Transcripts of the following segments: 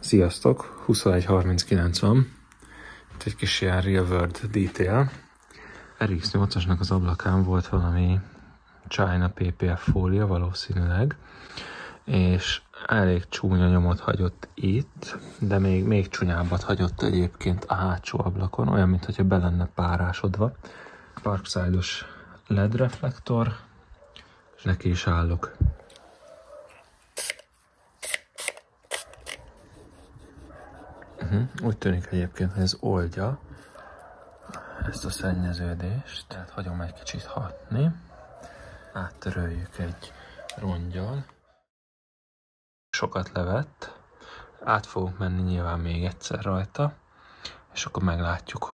Sziasztok! 21:39 van. Itt egy kis ilyen real world detail. RX8-asnak az ablakán volt valami China PPF fólia valószínűleg, és elég csúnya nyomot hagyott itt, de még csúnyábbat hagyott egyébként a hátsó ablakon, olyan, mintha be lenne párásodva. Parkside-os LED reflektor, és neki is állok. Úgy tűnik egyébként, hogy ez oldja ezt a szennyeződést, tehát hagyom egy kicsit hatni, áttöröljük egy ronggyal. Sokat levett, át fogok menni nyilván még egyszer rajta, és akkor meglátjuk.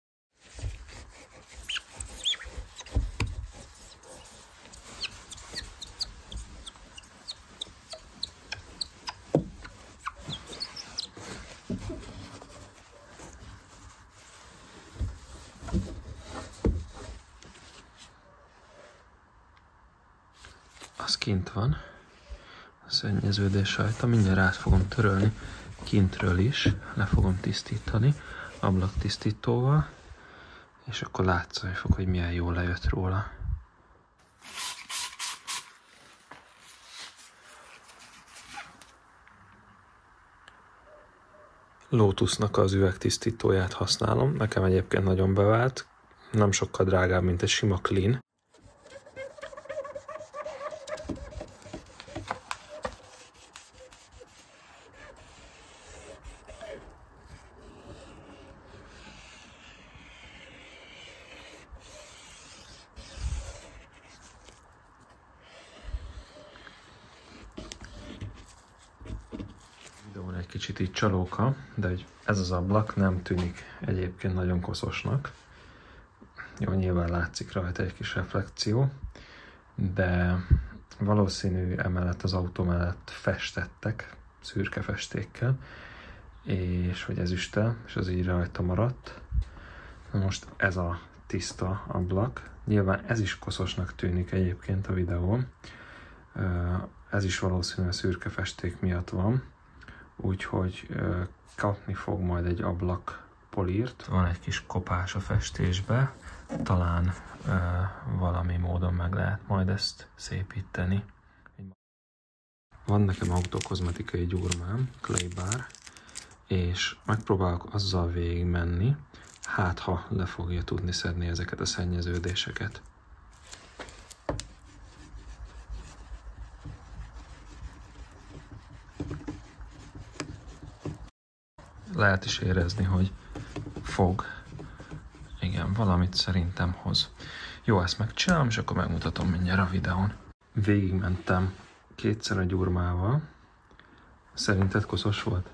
Az kint van, a szennyeződés rajta, mindjárt át fogom törölni kintről is, le fogom tisztítani ablaktisztítóval, és akkor látszani fog, hogy milyen jól lejött róla. Lotusnak az üvegtisztítóját használom, nekem egyébként nagyon bevált, nem sokkal drágább, mint egy sima Clean. Videón egy kicsit így csalóka, de ez az ablak nem tűnik egyébként nagyon koszosnak. Jó, nyilván látszik rajta egy kis reflekció, de valószínű emellett az autó mellett festettek szürke festékkel, és vagy ezüsttel, és az így rajta maradt. Na most ez a tiszta ablak. Nyilván ez is koszosnak tűnik egyébként a videón. Ez is valószínűleg szürke festék miatt van, úgyhogy kapni fog majd egy ablak polírt. Van egy kis kopás a festésbe, talán valami módon meg lehet majd ezt szépíteni. Van nekem autókozmetikai gyurmám, Clay Bar, és megpróbálok azzal végig menni, hát ha le fogja tudni szedni ezeket a szennyeződéseket. Lehet is érezni, hogy fog. Igen, valamit szerintem hoz. Jó, ezt megcsinálom, és akkor megmutatom mindjárt a videón. Végigmentem kétszer a gyurmával. Szerinted koszos volt?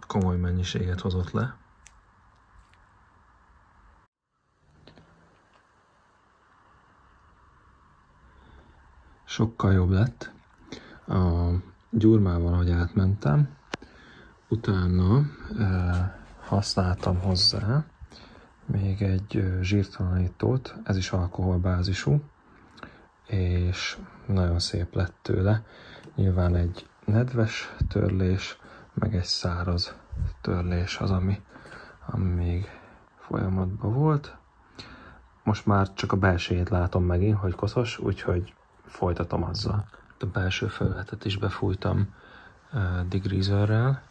Komoly mennyiséget hozott le. Sokkal jobb lett. A gyurmával, ahogy átmentem, utána használtam hozzá még egy zsírtalanítót, ez is alkoholbázisú, és nagyon szép lett tőle. Nyilván egy nedves törlés, meg egy száraz törlés az, ami még folyamatban volt. Most már csak a belsejét látom megint, hogy koszos, úgyhogy folytatom azzal. A belső felületet is befújtam degreaserrel,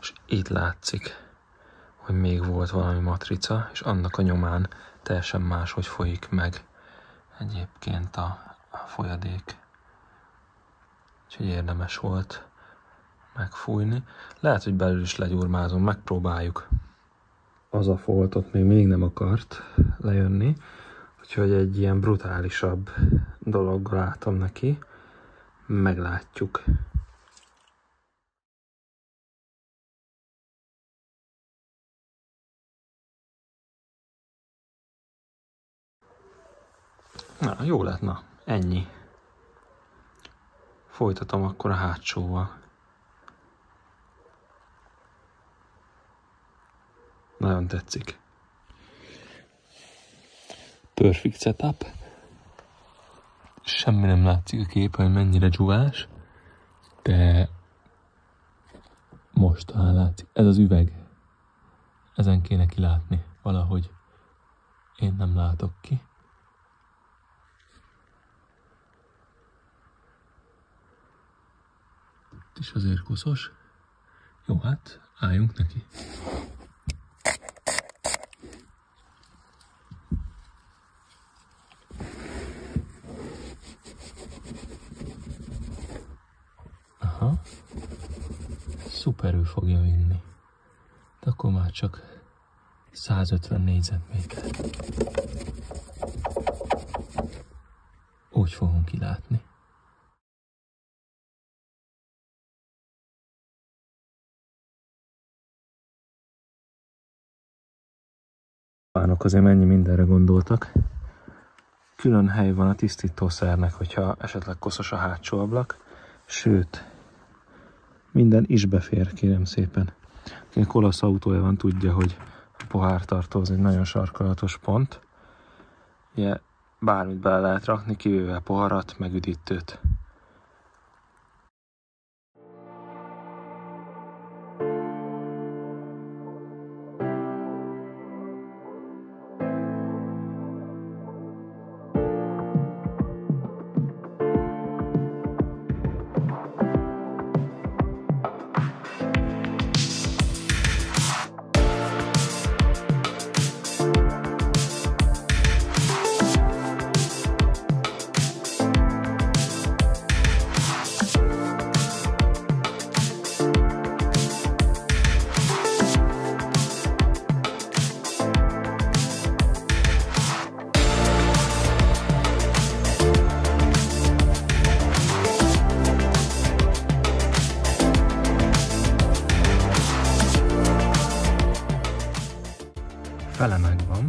és itt látszik, hogy még volt valami matrica, és annak a nyomán teljesen máshogy folyik meg egyébként a folyadék. Úgyhogy érdemes volt megfújni. Lehet, hogy belül is legyurmázom, megpróbáljuk. Az a foltot még mindig nem akart lejönni, úgyhogy egy ilyen brutálisabb dologgal álltam neki. Meglátjuk. Na, jó lett, na, ennyi. Folytatom akkor a hátsóval. Nagyon tetszik. Perfect setup. Semmi nem látszik a képen, hogy mennyire dzsuvás. De most talán látszik. Ez az üveg. Ezen kéne kilátni valahogy. Én nem látok ki. Itt is azért koszos. Jó, hát álljunk neki. Aha. Szuperül fogja vinni. De akkor már csak 150 négyzetméter. Úgy fogunk kilátni. Azért mennyi mindenre gondoltak. Külön hely van a tisztítószernek, hogyha esetleg koszos a hátsó ablak. Sőt, minden is befér, kérem szépen. Akinek olasz autója van, tudja, hogy a pohártartó az egy nagyon sarkalatos pont. Ugye bármit bele lehet rakni, kivéve poharat, meg üdítőt. Fele megvan.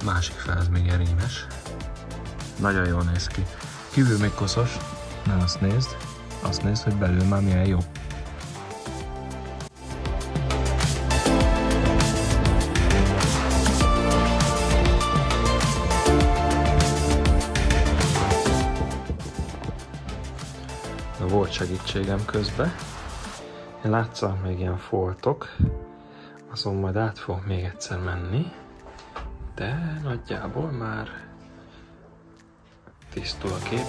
Másik fel, ez még erémes. Nagyon jól néz ki. Kívül még koszos. Ne azt nézd. Azt nézd, hogy belül már milyen jó. Volt segítségem közben. Látszanak még ilyen foltok. Azon majd át fog még egyszer menni, de nagyjából már tisztul a kép.